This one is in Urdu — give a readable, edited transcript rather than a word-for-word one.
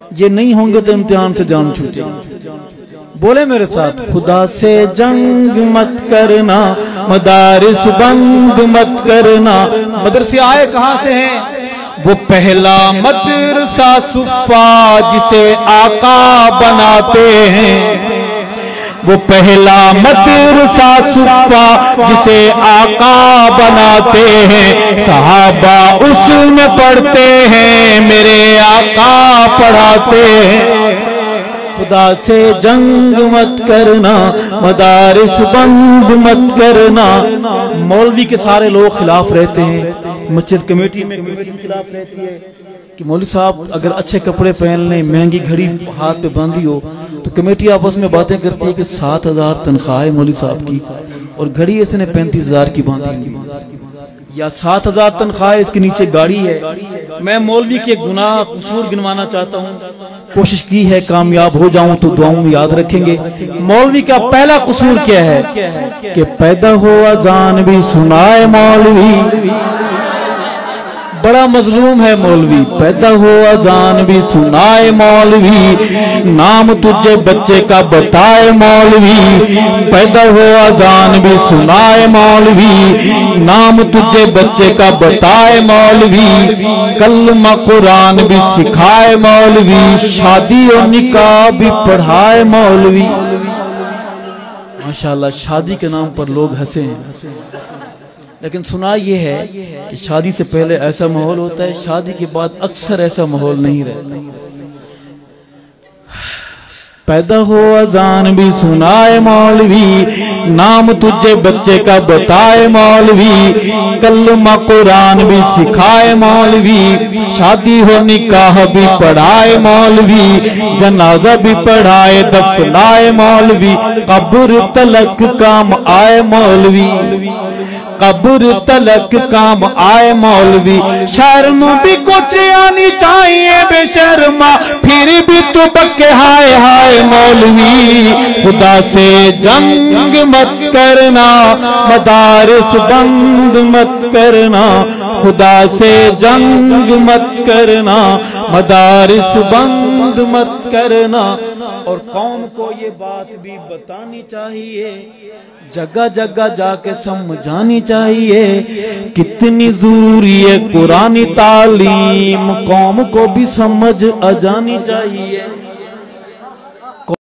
یہ نہیں ہوں گے تو امتحان سے جان چھوٹے. بولے میرے ساتھ, خدا سے جنگ مت کرنا, مدارس بند مت کرنا. مدرسے آئے کہاں سے ہیں؟ وہ پہلا مدرسہ صفا جسے آقا بناتے ہیں. وہ پہلا مدرسہ صفا جسے آقا بناتے ہیں. صحابہ اس میں پڑھتے ہیں, میرے آقا پڑھاتے ہیں. خدا سے جنگ مت کرنا, مدارس بند مت کرنا. مولوی کے سارے لوگ خلاف رہتے ہیں, مسجد کمیٹی میں خلاف رہتی ہے کہ مولوی صاحب اگر اچھے کپڑے پہن لیں, مہنگی گھڑی ہاتھ پہ باندھی ہو, تو کمیٹی آپس میں باتیں کرتی ہے کہ 7,000 تنخواہ ہے مولوی صاحب کی اور گھڑی اس نے 35,000 کی باندھی, یا 7,000 تنخواہ اس کے نیچے گاڑی ہے. میں مولوی کے گناہ قصور گنوانا چاہتا ہوں, کوشش کی ہے کامیاب ہو جاؤں تو دعاؤں میں یاد رکھیں گے. مولوی کا پہلا قصور کیا ہے کہ پیدا ہو اذان بھی سنائے مولوی. بڑا مظلوم ہے مولوی. پیدا ہو اذان بھی سنائے مولوی, نام تجھے بچے کا بتائے مولوی. پیدا ہو اذان بھی سنائے مولوی, نام تجھے بچے کا بتائے مولوی. کلمہ قرآن بھی سکھائے مولوی, شادی اور نکاح بھی پڑھائے مولوی. ماشاءاللہ شادی کے نام پر لوگ ہنسے ہیں, لیکن سنا یہ ہے کہ شادی سے پہلے ایسا ماحول ہوتا ہے, شادی کے بعد اکثر ایسا ماحول نہیں رہتا. پیدا ہو اذان بھی سنائے مولوی, نام تجھے بچے کا بتائے مولوی. کلمہ قرآن بھی سکھائے مولوی, شادی ہو نکاح بھی پڑھائے مولوی. جنازہ بھی پڑھائے دفنائے مولوی, قبر تلک کام آئے مولوی. قبر تلک کام آئے مولوی. شرم بھی کچھ آنی چاہیے بے شرما, پھر بھی تو بکے ہائے ہائے مولوی. خدا سے جنگ مت کرنا, مدارس بند مت کرنا. خدا سے جنگ مت کرنا, مدارس بند مت کرنا. اور قوم کو یہ بات بھی بتانی چاہیے, جگہ جگہ جا کے سمجھانی چاہیے کتنی ضروری ہے قرآنی تعلیم. قوم کو بھی سمجھ آ جانی چاہیے.